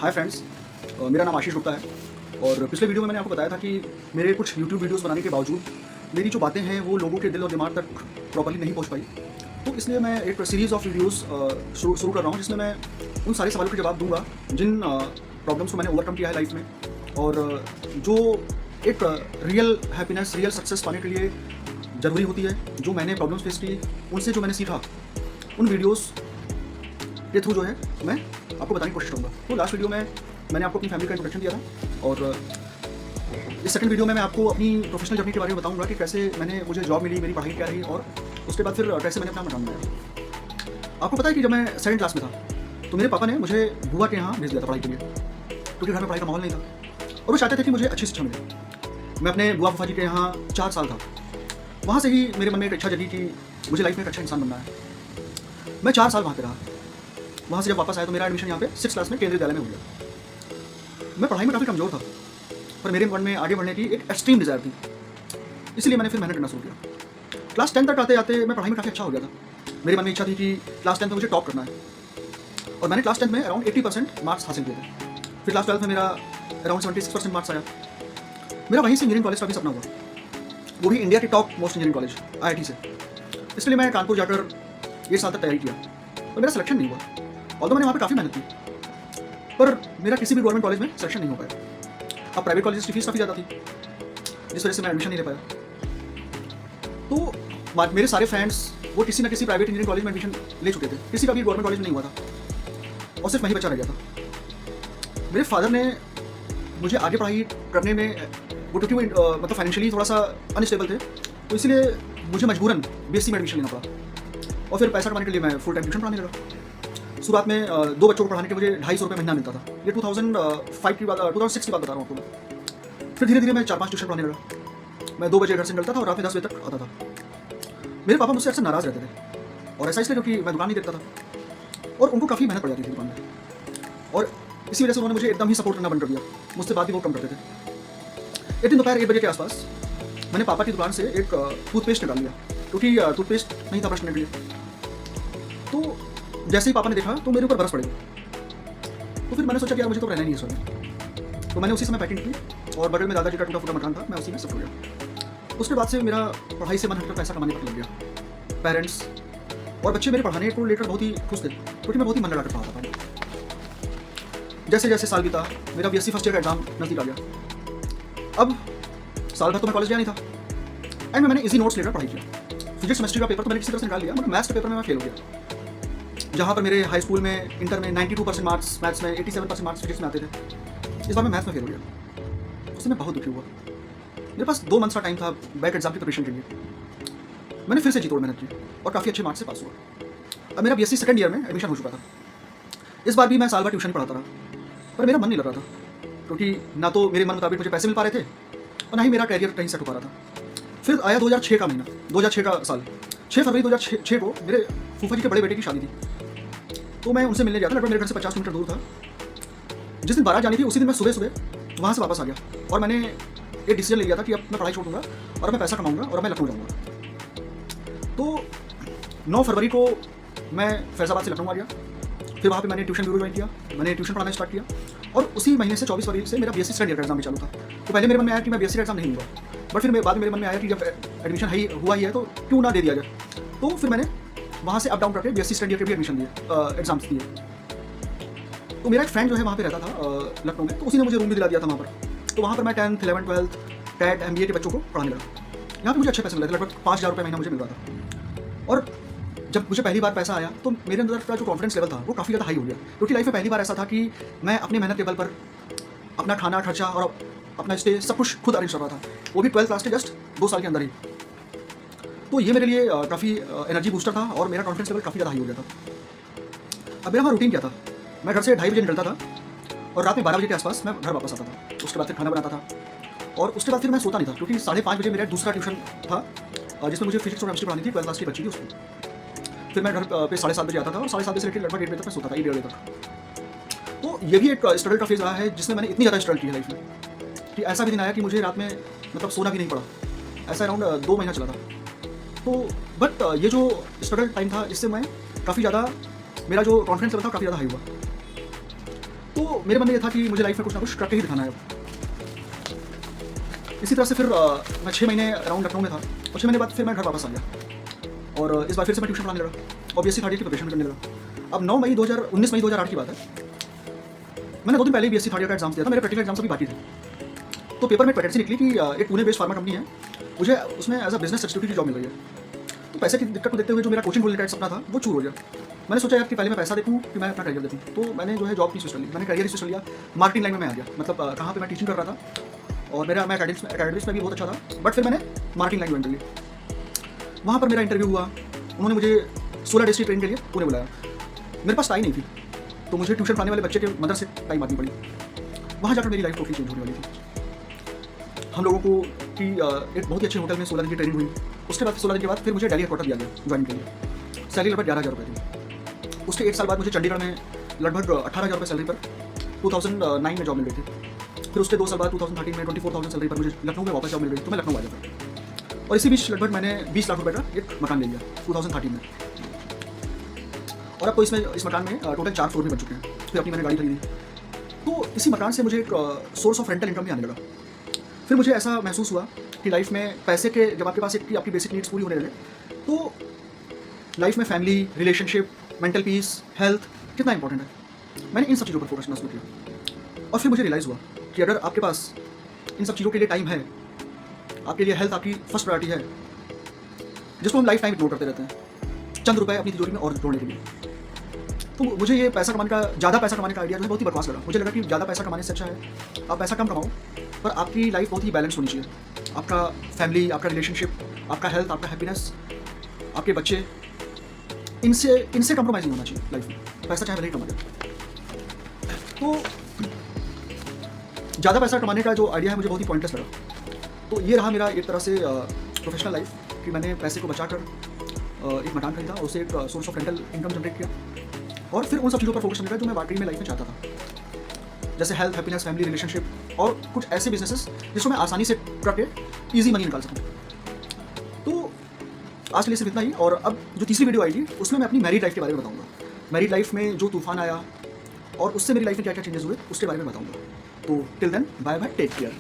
Hi friends, मेरा नाम आशीष गुप्ता है और पिछले वीडियो में मैंने आपको बताया था कि मेरे कुछ यूट्यूब वीडियोस बनाने के बावजूद मेरी जो बातें हैं वो लोगों के दिल और दिमाग तक प्रॉपर्ली नहीं पहुंच पाई। तो इसलिए मैं एक सीरीज़ ऑफ वीडियोस शुरू कर रहा हूं जिसमें मैं उन सारे सवालों के जवाब दूंगा जिन प्रॉब्लम्स को मैंने ओवरकम किया है लाइफ में और जो एक रियल हैप्पीनेस, रियल सक्सेस पाने के लिए ज़रूरी होती है, जो मैंने प्रॉब्लम्स फेस की, उनसे जो मैंने सीखा, उन वीडियोस के थ्रू जो है मैं आपको बताने की कोशिश करूँगा। तो लास्ट वीडियो में मैंने आपको अपनी फैमिली का इंट्रोडक्शन दिया था और इस सेकंड वीडियो में मैं आपको अपनी प्रोफेशनल जर्नी के बारे में बताऊंगा कि कैसे मुझे जॉब मिली, मेरी पढ़ाई क्या रही और उसके बाद फिर कैसे मैंने अपना मकान बनाया। आपको पता है कि जब मैं 7th क्लास में था तो मेरे पापा ने मुझे बुआ के यहाँ भेज दिया था पढ़ाई के लिए, क्योंकि घर में पढ़ाई का माहौल नहीं था और वो चाहते थे कि मुझे अच्छी शिक्षा मिले। मैं अपने बुआ फूफा जी के यहाँ 4 साल था। वहाँ से ही मेरे मन में एक इच्छा जगी कि मुझे लाइफ में एक अच्छा इंसान बनना है। मैं 4 साल वहाँ पे रहा। वहाँ से जब वापस आया तो मेरा एडमिशन यहाँ पे 6th क्लास में केंद्रीय विद्यालय में हो गया। मैं पढ़ाई में काफ़ी कमज़ोर था पर मेरे मन में आगे बढ़ने की एक एक्सट्रीम डिज़ायर थी, इसलिए मैंने फिर मेहनत करना शुरू किया। क्लास 10 तक आते आते मैं पढ़ाई में काफ़ी अच्छा हो गया था। मेरे मन में इच्छा थी कि क्लास 10 में मुझे टॉप करना है और मैंने क्लास 10 में अराउंड 80% मार्क्स हासिल किए थे। फिर क्लास 12 में मेरा अराउंड 76% मार्क्स आया। मेरा वहीं से इंजीनियरिंग कॉलेज का भी सपना हुआ, वो भी इंडिया के top most engineering college IIT से। इसलिए मैं कानपुर जाकर 1 साल तक तैयारी किया और मेरा सिलेक्शन नहीं हुआ। ऑल्दो मैंने वहाँ पर काफ़ी मेहनत की पर मेरा किसी भी गवर्नमेंट कॉलेज में सिलेक्शन नहीं हो पाया। अब प्राइवेट कॉलेज की फीस काफ़ी ज़्यादा थी जिस वजह से मैं एडमिशन नहीं ले पाया। तो मेरे सारे फ्रेंड्स वो किसी ना किसी प्राइवेट इंजीनियरिंग कॉलेज में एडमिशन ले चुके थे, किसी का भी गवर्नमेंट कॉलेज में नहीं हुआ था और सिर्फ मैं ही बच्चा रह गया था। मेरे फादर ने मुझे आगे पढ़ाई करने में वो क्योंकि वो मतलब फाइनेंशियली थोड़ा सा अनस्टेबल थे तो इसलिए मुझे मजबूरन BSc में एडमिशन लेना पड़ा और फिर पैसा कमाने के लिए मैं फुल टाइम ट्यूशन पढ़ाने लगा। शुरुआत में 2 बच्चों को पढ़ाने के मुझे 250 रुपये महीना मिलता था। ये 2006 की बात बता रहा हूँ आपको मैं। फिर धीरे धीरे मैं 4-5 ट्यूशन पढ़ाने लगा। मैं 2 बजे घर से निकलता था और रात में 10 बजे तक आता था। मेरे पापा मुझसे अक्सर नाराज़ रहते थे और ऐसा इसलिए क्योंकि मैं दुकान नहीं देखता था और उनको काफ़ी मेहनत पड़ जाती थी दुकान में और इसी वजह से उन्होंने मुझे एकदम ही सपोर्ट करना बंद कर दिया। मुझसे बात भी बहुत कम करते थे। एक दिन दोपहर 1 बजे के आसपास मैंने पापा की दुकान से एक टूथपेस्ट निकाल लिया क्योंकि टूथपेस्ट नहीं था ब्रश करने के लिए। तो जैसे ही पापा ने देखा तो मेरे ऊपर बरस पड़े। तो फिर मैंने सोचा कि यार मुझे तो रहना नहीं है इस में। तो मैंने उसी समय पैकिंग की और बगल में दादाजी का टूटा फूटा मकान था, मैं उसी में शिफ्ट हो गया। उसके बाद से मेरा पढ़ाई से मन हटकर पैसा कमाने पर लग गया। पेरेंट्स और बच्चे मेरे पढ़ाने को लेकर बहुत ही खुश थे क्योंकि मैं बहुत ही मन लगाकर पढ़ाता था। जैसे जैसे साल बीता मेरा BSc फर्स्ट ईयर का एग्जाम नजदीक आ गया। अब साल भर तो मैं कॉलेज गया नहीं था एंड मैंने इजी नोट्स लेकर पढ़ाई किया। फिजिक्स केमिस्ट्री का पेपर तो मैंने किसी तरह से निकाल लिया मगर मैथ्स के पेपर में मैं फेल हो गया। जहाँ पर मेरे हाई स्कूल में, इंटर में 92% मार्क्स मैथ्स में, 87% मार्क्स फिजिक्स में आते थे, इस बार मैं मैथ्स में फेल हो गया। उससे मैं बहुत दुखी हुआ। मेरे पास 2 मंथ्स का टाइम था बैक एग्जाम की प्रिपरेशन के लिए। मैंने फिर से जी तोड़ मेहनत की और काफ़ी अच्छे मार्क्स से पास हुआ। अब मेरा BSc सेकंड ईयर में एडमिशन हो चुका था। इस बार भी मैं साल भर ट्यूशन पढ़ाता रहा पर मेरा मन नहीं लग रहा था क्योंकि ना तो मेरे मन मुताबिक मुझे पैसे मिल पा रहे थे और ना ही मेरा कैरियर कहीं सेट हो पा रहा था। फिर आया 2006 का महीना, 2006 का साल। 6 फरवरी 2006 को मेरे फूफा जी के बड़े बेटे की शादी थी तो मैं उनसे मिलने गया था। लगभग मेरे घर से 50 किलोमीटर दूर था। जिस दिन बारात जानी थी उसी दिन मैं सुबह सुबह वहाँ से वापस आ गया और मैंने एक डिसीजन ले लिया था कि अब मैं पढ़ाई छोड़ दूंगा और मैं पैसा कमाऊंगा और मैं लखनऊ जाऊँगा। तो 9 फरवरी को मैं फैजाबाद से लखनऊ आ गया। फिर वहाँ पे मैंने ट्यूशन ब्यूरो ज्वाइन किया, मैंने ट्यूशन पढ़ाना स्टार्ट किया और उसी महीने से 24 फरवरी से मेरा BSc सेकंड ईयर का एग्जाम भी चालू था। तो पहले मेरे मन में आया कि मैं BSc का एग्जाम नहीं दूंगा बट फिर बाद में मेरे मन में आया कि जब एडमिशन हुआ ही है तो क्यों ना दे दिया जाए। तो फिर मैंने वहाँ से अप डाउन करके BSc सेकंड ईयर के भी एडमिशन दिए, एग्जाम्स दिए। तो मेरा एक फ्रेंड जो है वहाँ पे रहता था लखनऊ में, तो उसी ने मुझे रूम भी दिला दिया था वहाँ पर। तो वहाँ पर मैं 10th 11th 12th TET MBA के बच्चों को पढ़ाने लगा। यहाँ पे मुझे अच्छे पैसे मिले थे, लगभग 5,000 रुपये महीना मुझे मिल रहा था। और जब मुझे पहली बार पैसा आया तो मेरे अंदर का जो कॉन्फिडेंस लेवल था वो काफ़ी ज़्यादा हाई हो गया क्योंकि लाइफ में पहली बार ऐसा था कि मैं अपनी मेहनत के बल पर अपना खाना खर्चा और अपना स्टे सब कुछ खुद अरेंज कर रहा था, वो भी 12th क्लास के जस्ट 2 साल के अंदर ही। तो ये मेरे लिए काफ़ी एनर्जी बूस्टर था और मेरा कॉन्फिडेंस लेवल काफ़ी ज़्यादा हाई हो गया था। अब मेरा वहाँ रूटीन क्या था, मैं घर से 2:30 बजे निकलता था और रात में 12 बजे के आसपास मैं घर वापस आता था। उसके बाद फिर खाना बनाता था और उसके बाद फिर मैं सोता नहीं था क्योंकि 5:30 बजे मेरा दूसरा ट्यूशन था जिसमें मुझे फिजिक्स और केमिस्ट्री पढ़ानी थी। 12th क्लास की बच्ची थी उसको। फिर मैं घर पे 7:30 बजे आता था और 7:30 बजे से लेकर लगभग 8 बजे तक मैं सोता था, 1-1:30 बजे तक। तो ये भी एक स्ट्रगल का फेज रहा है जिसमें मैंने इतनी ज़्यादा स्ट्रगल की है लाइफ में कि ऐसा भी दिन आया कि मुझे रात में मतलब सोना भी नहीं पड़ा। ऐसा अराउंड 2 महीना चला था। तो बट ये जो स्ट्रगल टाइम था इससे मैं काफ़ी ज़्यादा, मेरा जो कॉन्फिडेंस लेवल था काफ़ी ज़्यादा हाई हुआ। तो तो मेरे मन में ये था कि मुझे लाइफ में कुछ ना कुछ करके ही दिखाना है अब। इसी तरह से फिर मैं 6 महीने अराउंड लखनऊ में था और 6 महीने बाद फिर मैं घर वापस आ गया और इस बार फिर से मैं ट्यूशन पढ़ाने लगा और BSc थर्ड ईयर की प्रिपरेशन करने लगा। अब 19 मई 2008 की बात है, मैंने 2 दिन पहले ही BSc थर्ड ईयर का एग्जाम दिया था, मेरे प्रैक्टिकल एग्जाम अभी बाकी थे। तो पेपर में वैकेंसी निकली कि एक पुणे बेस्ड फार्मा कंपनी है, मुझे उसमें एज अ बिजनेस सब्स्टिट्यूट की जॉब मिल रही है। तो पैसे की दिक्कत को देखते हुए जो मेरा कोचिंग खोलने का सपना था वो चूर हो गया। मैंने सोचा यार कि पहले मैं पैसा देखूँ कि मैं अपना करियर देखूँ, तो मैंने जो है जॉब नहीं स्विच कर ली, मैंने करियर स्विच कर लिया। मार्केटिंग लाइन में मैं आ गया, मतलब कहाँ पे मैं टीचिंग कर रहा था और मैं एकेडमिक्स में भी बहुत अच्छा था, बट फिर मैंने मार्केटिंग लाइन ज्वाइन कर ली। वहाँ पर मेरा इंटरव्यू हुआ, उन्होंने मुझे 16 डेज की ट्रेनिंग के लिए पुणे बुलाया। मेरे पास टाइम नहीं थी, तो मुझे ट्यूशन पढ़ाने वाले बच्चे के मदर से टाइम बांटनी पड़ी। वहाँ जाकर मेरी लाइफ टोटली चेंज होने वाली थी। हम लोगों को कि एक बहुत ही अच्छे होटल में 16 दिन की ट्रेनिंग हुई। उसके बाद 16 दिन के बाद फिर मुझे दिल्ली हेडक्वार्टर दिया गया ज्वाइन के लिए। सैलरी लगभग 11,000 रुपये थी। उसके 1 साल बाद मुझे चंडीगढ़ में लगभग 18,000 रुपये सैलरी पर 2009 में जॉब मिल गई थी। फिर उसके 2 साल बाद 2013 में 24,000 सैलरी पर मुझे लखनऊ में वापस जॉब मिल गई, तो मैं लखनऊ आ गया। और इसी बीच लगभग मैंने 20 लाख रुपये का एक मकान ले लिया 2013 में। और अब तो इस मकान में टोटल 4 फ्लोर भी बन चुके हैं। फिर अपनी मैंने गाड़ी खरीदी, तो इसी मकान से मुझे एक सोर्स ऑफ रेंटल इनकम भी आने लगा। फिर मुझे ऐसा महसूस हुआ कि लाइफ में पैसे के जब आपके पास आपकी बेसिक नीड्स पूरी होने लगे, तो लाइफ में family, relationship, mental peace, health कितना इंपॉर्टेंट है। मैंने इन सब चीज़ों पर फोकस करना शुरू किया और फिर मुझे रियलाइज़ हुआ कि अगर आपके पास इन सब चीज़ों के लिए टाइम है, आपके लिए हेल्थ आपकी फर्स्ट प्रायोरिटी है, जिसको हम लाइफ टाइम इग्नोर करते रहते हैं चंद रुपए अपनी तिजोरी में और जोड़ने के लिए, तो मुझे ये ज़्यादा पैसा कमाने का आइडिया जो है बहुत ही बकवास लगा। मुझे लगा कि ज़्यादा पैसा कमाने से अच्छा है आप पैसा कम कमाओ, पर आपकी लाइफ बहुत ही बैलेंस होनी चाहिए। आपका फैमिली, आपका रिलेशनशिप, आपका हेल्थ, आपका हैप्पीनेस, आपके बच्चे, इनसे कम्प्रोमाइज़ नहीं होना चाहिए लाइफ में, पैसा चाहे भले ही कमा दे। तो ज़्यादा पैसा कमाने का जो आइडिया है मुझे बहुत ही पॉइंटलेस लगा। तो ये रहा मेरा एक तरह से प्रोफेशनल लाइफ कि मैंने पैसे को बचाकर एक मकान खरीदा और उसे एक source of rental income generate किया और फिर उन सब चीज़ों पर फोकस करने का जो मैं वाकई में लाइफ में चाहता था, जैसे हेल्थ, हैप्पीनेस, फैमिली, रिलेशनशिप और कुछ ऐसे बिजनेसेस जिसको मैं आसानी से करके ईजी मनी निकाल सकूँ। तो आज के लिए सिर्फ इतना ही। और अब जो तीसरी वीडियो आएगी उसमें मैं अपनी मैरिड लाइफ के बारे में बताऊँगा। मैरिड लाइफ में जो तूफान आया और उससे मेरी लाइफ में क्या क्या चेंजेस हुए उसके बारे में बताऊँगा। तो till then bye bye, take care.